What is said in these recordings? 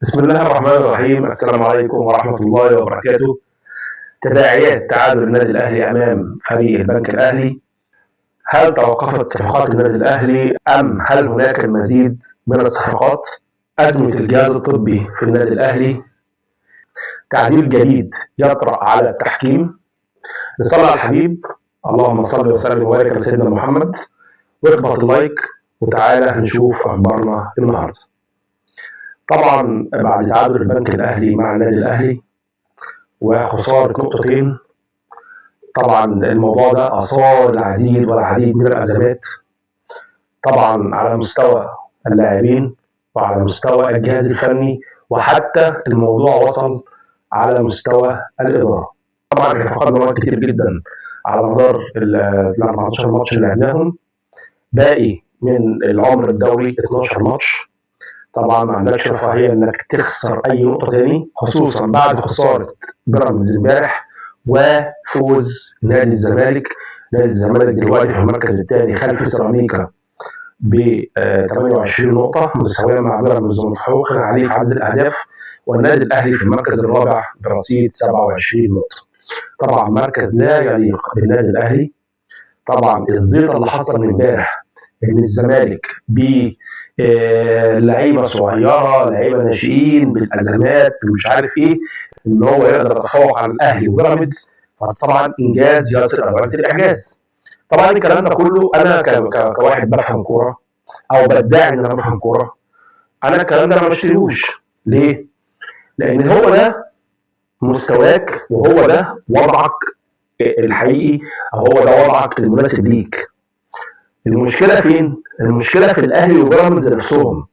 بسم الله الرحمن الرحيم. السلام عليكم ورحمة الله وبركاته. تداعيات تعادل النادي الأهلي أمام فريق البنك الأهلي. هل توقفت صفقات النادي الأهلي أم هل هناك المزيد من الصفقات؟ أزمة الجهاز الطبي في النادي الأهلي. تعديل جديد يطرأ على التحكيم. نصلي على الحبيب، اللهم صل وسلم وبارك على سيدنا محمد، واخبط اللايك وتعالى نشوف أخبارنا النهارده. طبعا بعد تعادل البنك الاهلي مع النادي الاهلي وخساره نقطتين، طبعا الموضوع ده اثار العديد والعديد من الازمات، طبعا على مستوى اللاعبين وعلى مستوى الجهاز الفني، وحتى الموضوع وصل على مستوى الاداره. طبعا احنا فقدنا وقت كتير جدا على مدار ال 14 ماتش اللي لعبناهم، باقي من العمر الدوري 12 ماتش. طبعا ما عندكش رفاهيه انك تخسر اي نقطه تاني، خصوصا بعد خساره بيراميدز امبارح وفوز نادي الزمالك. نادي الزمالك دلوقتي في المركز الثاني خلف سيراميكا ب 28 نقطه، متساويه مع بيراميدز ومتفوقا عليه في عدد الاهداف، والنادي الاهلي في المركز الرابع برصيد 27 نقطه. طبعا مركز لا يليق بالنادي الاهلي. طبعا الزيطه اللي حصل من امبارح ان الزمالك لعيبه صغيره، لعيبه ناشئين بالازمات مش عارف ايه، ان هو يقدر يتفوق على الاهلي وبيراميدز، فطبعا انجاز يصل الى درجه الاعجاز. طبعا الكلام ده كله انا كواحد بفهم كوره او بدعي ان انا بفهم كوره، انا الكلام ده ما بشتريهوش. ليه؟ لان هو ده مستواك وهو ده وضعك الحقيقي، هو ده وضعك المناسب ليك. المشكله فين؟ المشكله في الاهلي وبيراميدز نفسهم،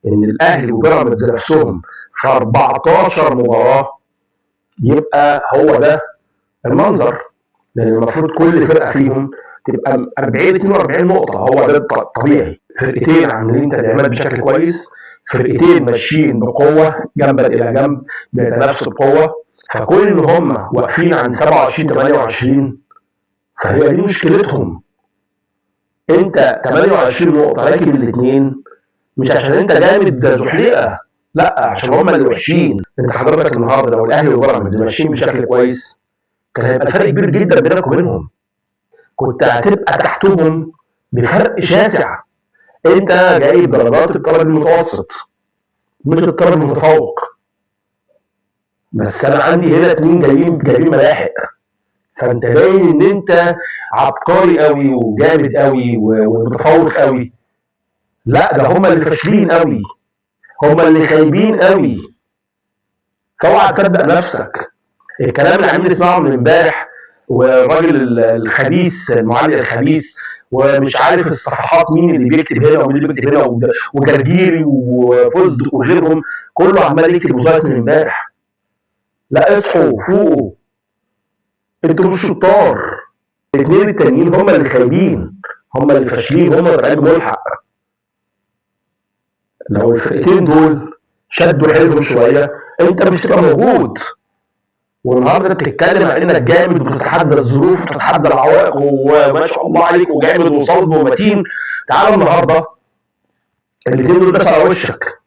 ان الاهلي وبيراميدز نفسهم في 14 مباراه يبقى هو ده المنظر، لان المفروض كل فرقه فيهم تبقى 40 42 نقطه، هو ده الطبيعي. فرقتين عاملين تدعيمات بشكل كويس، فرقتين ماشيين بقوه جنبا الى جنب بيتنافسوا بقوه، فكون ان هم واقفين عند 27 28 فهي دي مشكلتهم. انت 28 نقطه راكب الاثنين، مش عشان انت جامد زحليقه، لا، عشان هم اللي وحشين. انت حضرتك النهارده لو الاهلي وبيراميدز ماشيين بشكل كويس كان هيبقى الفرق كبير جدا بينك وبينهم، كنت هتبقى تحتهم بفرق شاسع. انت جايب درجات الطالب المتوسط مش الطالب المتفوق، بس انا عندي هنا اتنين جايبين ملاحق، فانت باين ان انت عبقري قوي وجامد قوي ومتفوق قوي. لا، ده هم اللي فاشلين قوي، هم اللي خايبين قوي. فاوعى تصدق نفسك. الكلام اللي عاملين نسمعه من امبارح، والراجل الخبيث المعلق الخبيث، ومش عارف الصفحات مين اللي بيكتب هنا ومين اللي بيكتب هنا، وجرجيري وفزدق وغيرهم، كله عمال يكتب وظائف من امبارح. لا، اصحوا فوقوا، انتوا مش شطار. الاثنين التانيين هم اللي خايبين، هم اللي فاشلين، هم اللي طالعين ملحق. لو الفرقتين دول شدوا حيلهم شويه انت مش هتبقى موجود. والنهارده بتتكلم عن انك جامد وبتتحدى الظروف وبتتحدى العوائق وما شاء الله عليك وجامد وصلب ومتين. تعالى النهارده الاثنين دول داس على وشك،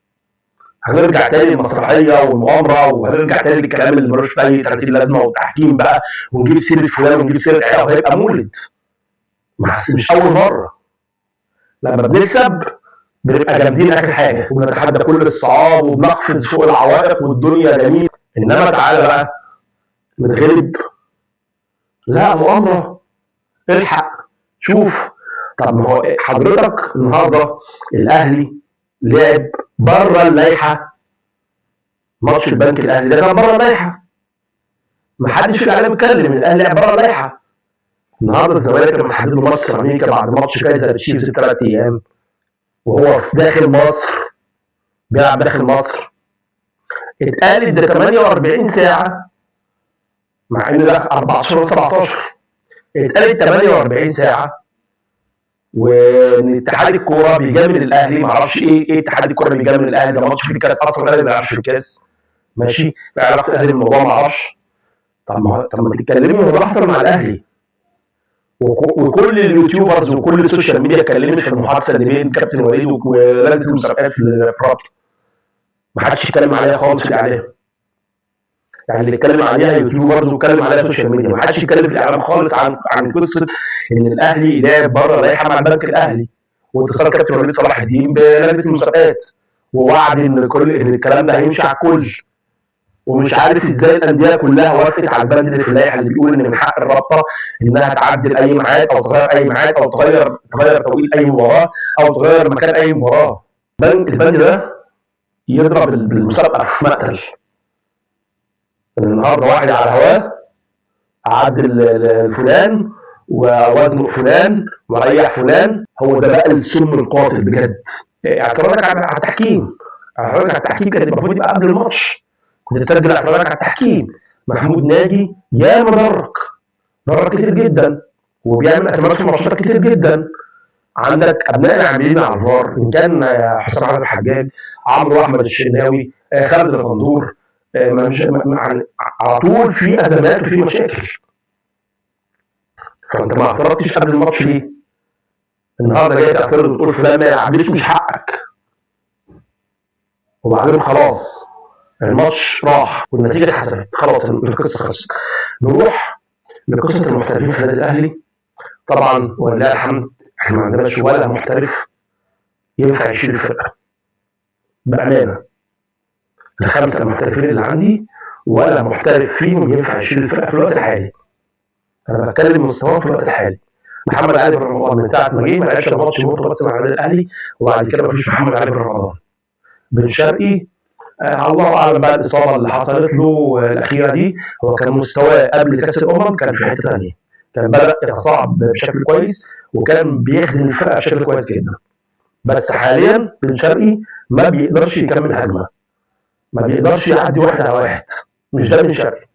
هنرجع تاني للمسرحيه والمؤامره، وهنرجع تاني للكلام اللي ملوش اي 30 لازمه والتحكيم بقى، ونجيب سيره فلان ونجيب سيره عيال، وهيبقى مولد. مش اول مره. لما بنكسب بنبقى جامدين اخر حاجه وبنتحدى كل الصعاب وبنقفز فوق العوائق والدنيا جميل، انما تعالى بقى نتغلب، لا، مؤامره، الحق شوف. طب ما هو حضرتك النهارده الاهلي لعب بره اللائحه، ماتش البنك الاهلي ده كان بره اللائحه، ما حدش في الاعلام اتكلم ان الاهلي لعب بره اللائحه. النهارده الزمالك لما حدد له ماتش سيراميكا بعد ماتش كايزر تشيفز ب3 ايام، وهو في داخل مصر بيلعب داخل مصر، اتقالت ده 48 ساعه، مع ان ده 14 و 17 اتقالت 48 ساعه، وان اتحاد الكوره بيجامل الاهلي. ما اعرفش ايه اتحاد الكوره بيجامل الاهلي، ده ماتش في الكاس اصلا، الاهلي ما بيلعبش في الكاس، ماشي، في علاقه الاهلي بالموضوع ما اعرفش. طب ما تتكلمي هو ده حصل مع الاهلي. وكل اليوتيوبرز وكل السوشيال ميديا اتكلمت في المحادثه اللي بين كابتن وليد ولجنه المسابقات في الرابطه. ما حدش يتكلم عليها خالص في الاعلام. يعني اللي اتكلم عليها يوتيوبرز واتكلم عليها سوشيال ميديا، ما حدش يتكلم في الاعلام خالص عن قصه ان الاهلي لعب بره لائحه مع البنك الاهلي، واتصال كابتن وليد صلاح الدين بلجنه المسابقات، ووعد ان الكلام ده هيمشي على الكل. ومش عارف ازاي الانديه كلها وافقت على البند اللي في اللائحه اللي بيقول ان من حق الرابطه انها تعدل اي ميعاد او تغير اي ميعاد او تغير توقيت اي مباراه او تغير مكان اي مباراه. البند ده يضرب المسابقه في مقتل. النهارده واحد على هواه عدل فلان ووزنه فلان وريح فلان، هو ده بقى السم القاتل بجد. اعتراضك على التحكيم، اعتراضك على التحكيم كان المفروض يبقى قبل الماتش، كنت تسجل اعتراضك على التحكيم. محمود ناجي ياما درك كتير جدا وبيعمل اعتراضات في ماتشات كتير جدا. عندك ابنائنا عاملين على الفار، ان كان حسام عبد الحجاج، عمرو احمد الشناوي، خالد الغندور، على طول في ازمات وفي مشاكل. فانت ما اعترضتش قبل الماتش ليه؟ النهارده جاي تعترض وتقول فلان ما يلعبليش، مش حقك. وبعدين خلاص الماتش راح والنتيجه اتحسبت، خلاص القصه خلصت. نروح لقصه المحترفين في النادي الاهلي. طبعا ولله الحمد احنا ما عندناش ولا محترف ينفع يشيل الفرقه. بامانه الخمسه المحترفين اللي عندي ولا محترف فيهم ينفع يشيل الفرقه في الوقت الحالي. انا بتكلم مستواهم في الوقت الحالي. محمد علي بن رمضان من ساعه ما جه ما لعبش ماتش مرتبط بس مع النادي الاهلي، وبعد كده ما فيش محمد علي بن رمضان. بن شرقي الله اعلم بقى الاصابه اللي حصلت له الاخيره دي، هو كان مستواه قبل كاس الامم كان في حته ثانيه، كان بدا يتصاعد بشكل كويس وكان بيخدم الفرقه بشكل كويس جدا. بس حاليا بن شرقي ما بيقدرش يكمل هجمه، ما بيقدرش يعدي واحد على واحد، مش ده بن شرقي.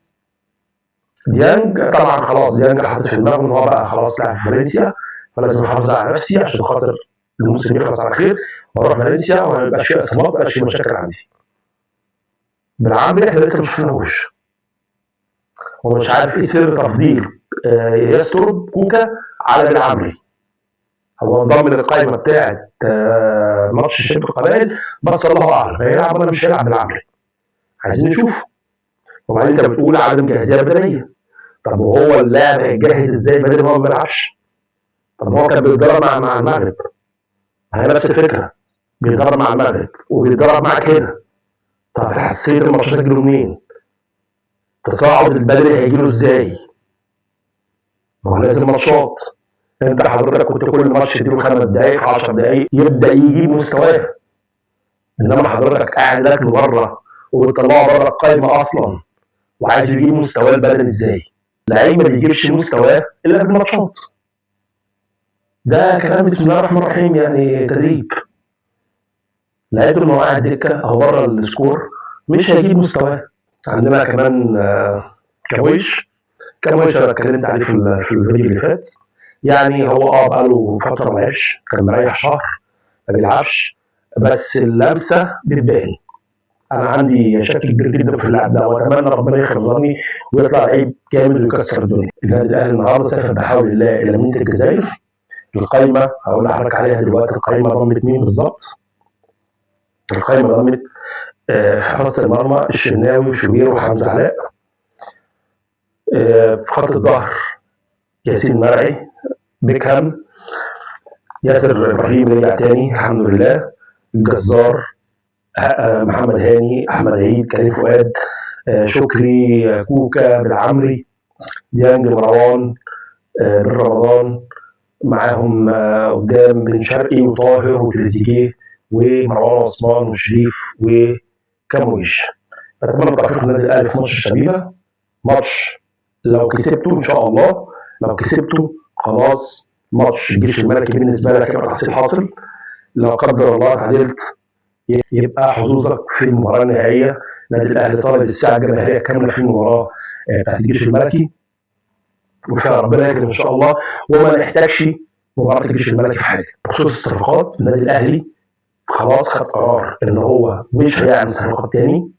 ديانج طبعا خلاص، ديانج حاطط في دماغه ان هو بقى خلاص لاعب في فالنسيا، فلازم احافظ على نفسي عشان خاطر الموسم يخلص على خير واروح فالنسيا وما يبقاش في اصابات، ما يبقاش في مشاكل عندي. بالعمري احنا لسه ما شفناهوش، ومش عارف ايه سر تفضيل يستر كوكا على بالعمري. هو انضم للقائمه بتاعه ماتش شبه القبائل، بس الله اعلم هيلعب ولا مش هيلعب بالعمري، عايزين نشوف. وبعدين انت بتقول عدم جاهزيه بدنيه، طب وهو اللاعب هيجهز ازاي بدني وهو ما بيلعبش؟ طب هو كان بيتدرب مع المغرب، هي نفس الفكره، بيتدرب مع المغرب وبيتدرب معاك هنا. طب حسيت الماتشات هتجيله منين؟ تصاعد البدني هيجيله ازاي؟ ما هو لازم ماتشات. انت حضرتك كنت كل ماتش تديله 5 دقائق في 10 دقائق يبدا يجيب مستواه، انما حضرتك قاعد لك بره وبتطلعه بره القايمه اصلا وعايز يجيب مستواه البدني ازاي؟ اللعيب ما بيجيبش مستواه الا بالماتشات. ده كلام بسم الله الرحمن الرحيم، يعني تدريب. لعيبه ما هو قاعد دكه او بره السكور مش هيجيب مستواه. عندنا كمان كويش انا اتكلمت عليه في الفيديو اللي فات. يعني هو بقاله فتره ما لعبش، كان مريح شهر ما بيلعبش، بس اللمسه بتبان. انا عندي شك كبير جدا في اللاعب ده واتمنى ربنا يخلق ظني ويطلع لعيب كامل ويكسر الدنيا. النادي الاهلي النهارده سافر بحول الله الى مدينه الجزائر. القايمه هقول لحضرتك عليها دلوقتي، القايمه ضمت مين بالظبط؟ القايمه ضمت في حراسه المرمى الشناوي وشوبير وحمزه علاء. في خط الظهر ياسين مرعي، بيكهام، ياسر ابراهيم رجع تاني الحمد لله، الجزار، محمد هاني، احمد عيد، كريم فؤاد، شكري، كوكا، بالعمري، ديانج، مروان، بن رمضان، معاهم قدام بن شرقي وطاهر وتريزيجيه ومروان عثمان وشريف وكامويش. اتمنى توفيق النادي الاهلي في ماتش الشبيبه. ماتش لو كسبته ان شاء الله، لو كسبته خلاص ماتش الجيش الملكي بالنسبه لك يبقى تحصيل حاصل. لو قدر الله تعادلت يبقى حظوظك في المباراه النهائيه. النادي الاهلي طالب الساعه الجماهيريه كامله في المباراه بتاعت الجيش الملكي، وفيها ربنا يكرم ان شاء الله وما نحتاجش مباراه الجيش الملكي في حاجه. بخصوص الصفقات، النادي الاهلي خلاص خد قرار ان هو مش هيعمل صفقات تاني،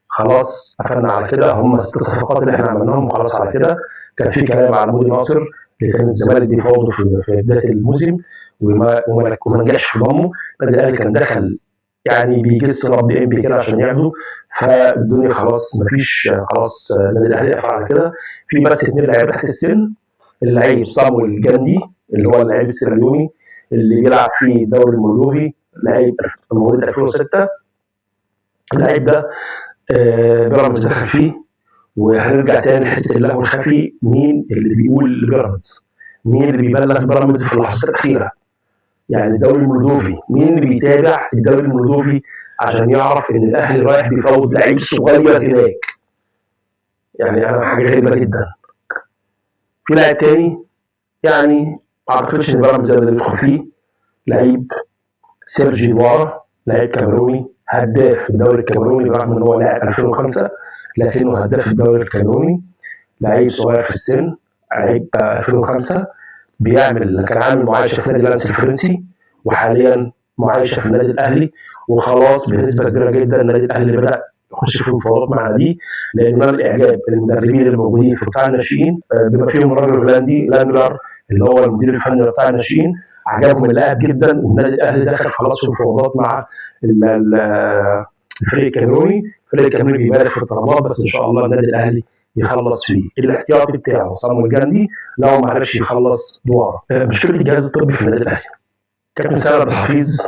خلاص قفلنا على كده. هم 6 صفقات اللي احنا عملناهم خلاص على كده. كان في كلام على مودي ناصر اللي كان الزمالك بيفاوضه في بدايه الموسم وما نجحش في ضمه. النادي الاهلي كان دخل يعني بيجس رد ام بي كده عشان ياخده. فالدنيا خلاص مفيش، خلاص النادي الاهلي قفل على كده. في بس 2 لعيبه تحت السن، اللعيب صامويل جندي اللي هو اللعيب السيراليوني اللي بيلعب في الدوري المولدوفي، لعيب مواليد 2006. اللعيب ده بيراميدز دخل فيه. وهنرجع تاني لحته اللهو الخفي، مين اللي بيقول لبيراميدز؟ مين اللي بيبلغ بيراميدز في اللحظات الاخيره؟ يعني الدوري المولدوفي، مين اللي بيتابع الدوري المولدوفي عشان يعرف ان الاهلي رايح بيفوض لعيب صغير هناك؟ يعني انا حاجه غريبه جدا. في لاعب تاني يعني ما اعتقدش ان بيراميدز يقدر يدخل فيه، لعيب سيرجي دوارا، لعيب كاميروني هداف الدوري الكاميروني رغم ان هو لاعب 2005 لكنه هداف الدوري الكاميروني. لعيب صغير في السن، لعيب 2005 كان عامل معايشه في نادي لانس الفرنسي وحاليا معايشه في النادي الاهلي. وخلاص بنسبه كبيره جدا النادي الاهلي بدا يخش في مفاوضات مع ناديه، لان من الاعجاب المدربين الموجودين في قطاع الناشئين بما فيهم الراجل الهولندي لانجلر اللي هو المدير الفني لقطاع الناشئين، عجبهم اللاعب جدا. والنادي الاهلي دخل خلاص في مفاوضات مع الفريق الكاميروني. الفريق الكاميروني بيبالغ في الطلبات، بس ان شاء الله النادي الاهلي يخلص فيه. الاحتياطي بتاعه صامويل جندي لو ما عرفش يخلص دواره. مشكله الجهاز الطبي في النادي الاهلي، كابتن سامر عبد الحفيظ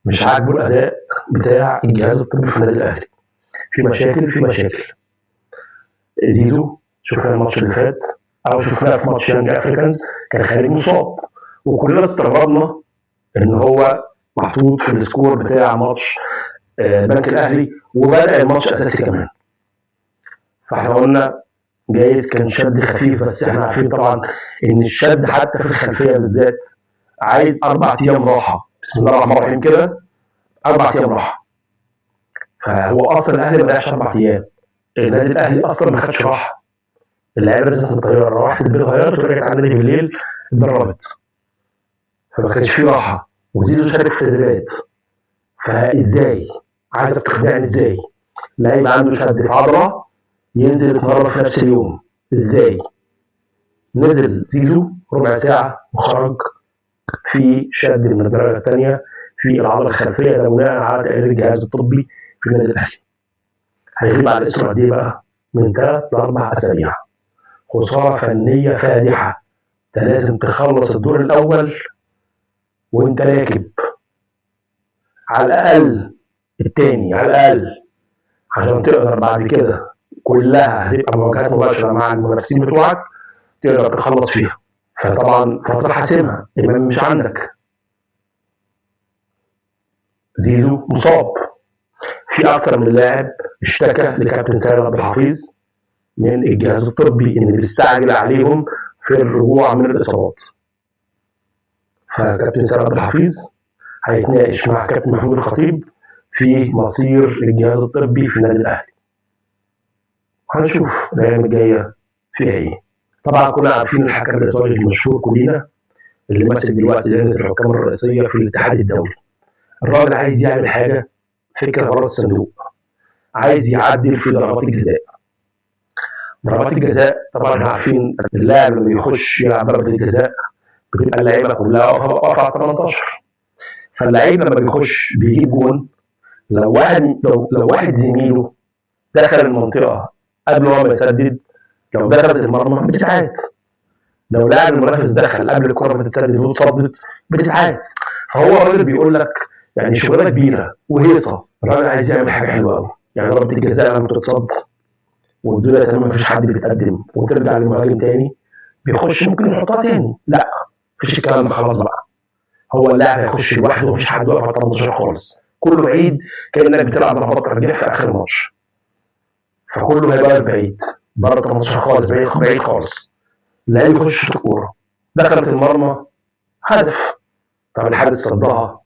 مش عاجبه الاداء بتاع الجهاز الطبي في النادي الاهلي. في مشاكل. زيزو شفناه الماتش اللي فات او شفناه في ماتش يانج افريكانز كان خارج مصاب، وكلنا استغربنا ان هو محطوط في السكور بتاع ماتش البنك الاهلي وبدا الماتش اساسي كمان. فاحنا قلنا جايز كان شد خفيف، بس احنا عارفين طبعا ان الشد حتى في الخلفيه بالذات عايز 4 ايام راحه. بسم الله الرحمن الرحيم كده، 4 ايام راحه. فهو اصلا الاهلي ما ضيعش 4 ايام، النادي الاهلي اصلا ما خدش راحه. اللعيبه نزلت من الطياره، روحت البيت غيرت ورجعت على النادي بالليل اتدربت، فما كانش في راحه. وزيزو شارك في التدريبات. فازاي؟ عايزك تقنعني ازاي لعيب عنده شد في عضله ينزل يتمرن في نفس اليوم؟ ازاي؟ نزل زيزو ربع ساعه وخرج في شد من الدرجه الثانيه في العضله الخلفيه، ده بناء على تقرير الجهاز الطبي في النادي الاهلي. هيغيب على الاسم قد ايه بقى؟ من 3 ل4 اسابيع. خساره فنيه فادحه. انت لازم تخلص الدور الاول وانت راكب، على الاقل الثاني على الاقل، عشان تقدر بعد كده كلها هتبقى مواجهات مباشره مع المنافسين بتوعك تقدر تخلص فيها. فطبعا فتره حاسمه، الامام مش عندك، زيزو مصاب. في اكتر من لاعب اشتكى لكابتن سيد عبد الحفيظ من الجهاز الطبي ان بيستعجل عليهم في الرجوع من الاصابات. فكابتن سيد عبد الحفيظ هيتناقش مع كابتن محمود الخطيب في مصير الجهاز الطبي في النادي الاهلي. هنشوف الايام الجايه فيها ايه. طبعا كلنا عارفين الحكم الايطالي المشهور كولينا اللي ماسك دلوقتي لجنه الحكام الرئيسيه في الاتحاد الدولي. الراجل عايز يعمل حاجه، فكره بره الصندوق، عايز يعدل في ضربات الجزاء. ضربات الجزاء طبعا احنا عارفين اللاعب لما بيخش يلعب ضربه الجزاء بتبقى اللعيبه كلها واقفه على 18. فاللعيب لما بيخش بيجيب جون، لو واحد زميله دخل المنطقه قبل ما يسدد، لو دخلت المرمى بتتعاد. لو لاعب المنافس دخل قبل الكره ما تتسدد واتصدت بتتعاد. فهو الراجل بيقول لك يعني شغلانه كبيره وهيصه. الراجل عايز يعمل حاجه حلوه قوي. يعني ضربه الجزاء لما تتصد والدنيا تمام مفيش حد بيتقدم وترجع للمهاجم تاني بيخش ممكن يحطها تاني، لا مفيش الكلام ده خلاص بقى. هو اللاعب هيخش لوحده ومفيش حد واقف على 18 خالص، كله بعيد كانك بتلعب ضربات ترجيح في اخر الماتش. فكله هيبقى واقف بعيد بره 18 خالص، بعيد خالص. اللعيب يخش في الكوره دخلت المرمى هدف. طب الحارس صدها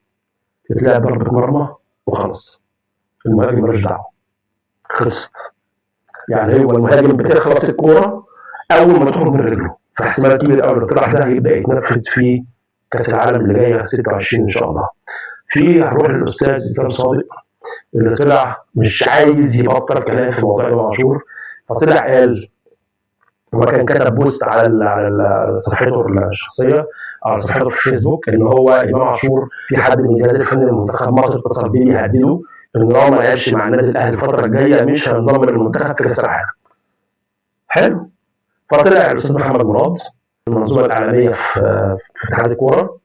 تتلعب ضربه مرمى وخلص، المهاجم مالوش دعوه، خلصت. يعني هو المهاجم بتخلص الكوره اول ما تخرج من رجله. فاحتمال كبير قوي لو طلع ده هيبدا يتنفذ في كاس العالم اللي جايه 26 ان شاء الله. في هنروح للاستاذ اسلام صادق اللي طلع مش عايز يبطل كلام في موضوع امام عاشور، فطلع قال هو كان كتب بوست على صفحته الشخصيه، على صفحته في الفيسبوك، ان هو امام عاشور في حد من الجهاز الفني لمنتخب مصر اتصل بيه يهدده ان هو ما لعبش مع النادي الاهلي الفتره الجايه مش هينضم للمنتخب في كاس العالم. حلو. فطلع الاستاذ محمد مراد المنظومه الاعلاميه في اتحاد الكوره،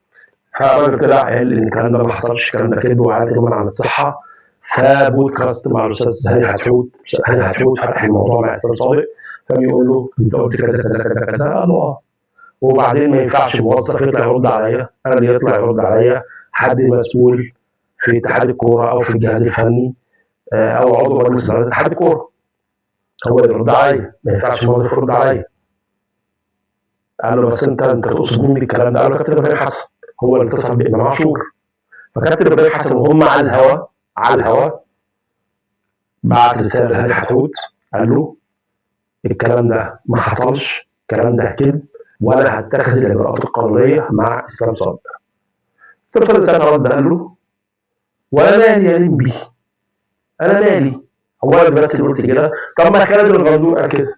فالراجل طلع قال ان الكلام ده ما حصلش، الكلام ده كذب وعلى تماما عن الصحه. فبودكاست مع الاستاذ هاني حتحوت فتح الموضوع مع اسلام صادق، فبيقول له انت قلت كذا كذا كذا كذا، قال له اه. وبعدين ما ينفعش موظف يطلع يرد عليا، انا اللي يطلع يرد عليا حد مسؤول في اتحاد الكوره او في الجهاز الفني او عضو مجلس اداره اتحاد الكوره، هو اللي يرد عليا، ما ينفعش موظف يرد عليا. قال له بس انت تقصد مين بالكلام ده؟ قال له كابتن ابراهيم حسن هو اللي اتصل بامام عاشور. فكابتن ابراهيم حسن وهم على الهوا بعت رساله لهاني حتحوت قال له الكلام ده ما حصلش، الكلام ده كذب، وانا هتخذ الاجراءات القانونيه مع اسلام صادق. اسلام صادق ساعتها رد قال له وانا مالي يا لمبي، انا مالي، هو انا بس اللي قلت كده؟ طب ما خالد الغندور قال كده.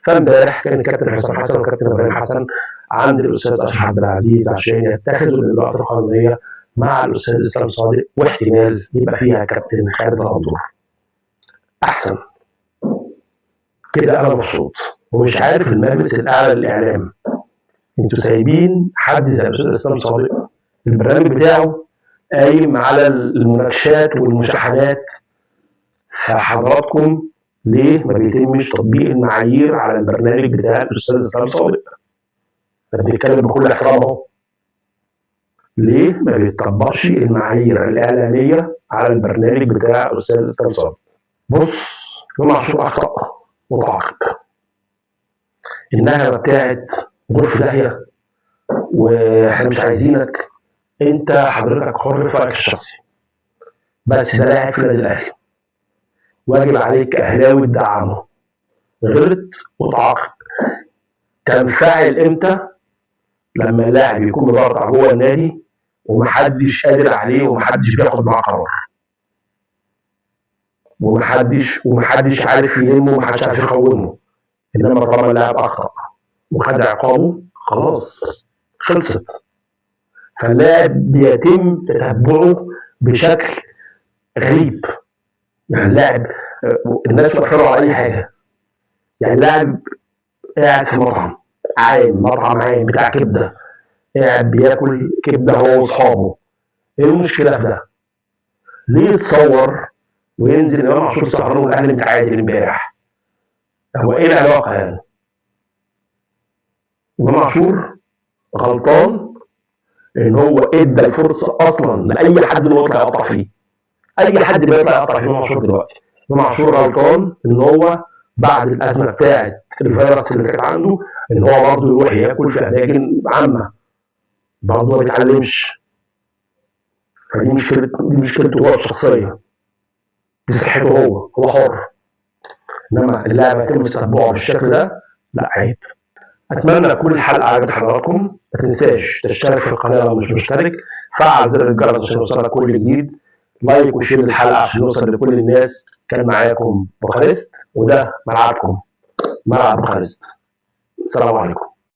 فامبارح كان الكابتن حسام حسن والكابتن ابراهيم حسن عند الاستاذ اشرف عبد العزيز عشان يتخذوا الاجراءات القانونيه مع الاستاذ اسلام صادق، واحتمال يبقى فيها كابتن خالد الغندور. احسن كده، انا مبسوط ومش عارف المجلس الاعلى للاعلام انتوا سايبين حد زي الاستاذ اسلام صادق البرنامج بتاعه قايم على المناقشات والمشاحنات، فحضراتكم ليه ما بيتمش تطبيق المعايير على البرنامج بتاع الاستاذ اسلام صادق؟ انا بنتكلم بكل احترام اهو. ليه ما بيطبقش المعايير الاعلاميه على البرنامج بتاع الاستاذ اسلام صادق؟ بص، امام عاشور اخطا متعاقب، انها بتاعت غرفه داهيه واحنا مش عايزينك، انت حضرتك حر في رايك الشخصي، بس ده لاعب في النادي الاهلي واجب عليك كاهلاوي تدعمه. غلط وتعاقب. تنفعل امتى؟ لما اللاعب يكون مبرطع جوه النادي ومحدش قادر عليه ومحدش بياخد معاه قرار، ومحدش عارف يلمه ومحدش عارف يقومه. انما طالما اللاعب اخطا وخد عقابه خلاص خلصت. فاللاعب بيتم تتبعه بشكل غريب. يعني اللاعب الناس بتفرجوا على اي حاجه، يعني اللاعب قاعد في مطعم عام بتاع كبده، قاعد بياكل كبده هو واصحابه، ايه المشكله في ده؟ ليه يتصور وينزل امام عاشور سهران والاهلي متعادل امبارح؟ هو ايه العلاقه يعني؟ امام عاشور غلطان ان هو ادى الفرصه اصلا لاي حد انه يطلع يقطع فيه. اي حد بيطلع يقطع في امام عاشور دلوقتي. امام عاشور غلطان ان هو بعد الازمه بتاعه الفيروس اللي كانت عنده ان هو برضه يروح ياكل في اماكن عامه، برضه ما بيتعلمش. فدي مشكلته هو الشخصيه، دي صحته هو حر. انما اللاعب يتم استتباعه بالشكل ده لا، عيب. اتمنى تكون الحلقه عجبت حضراتكم. ما تنساش تشترك في القناه لو مش مشترك، فعل زر الجرس عشان يوصلك كل جديد، لايك وشير الحلقه عشان نوصل لكل الناس. كان معاكم بوخارست، وده ملعبكم، ملعب بوخارست. السلام عليكم.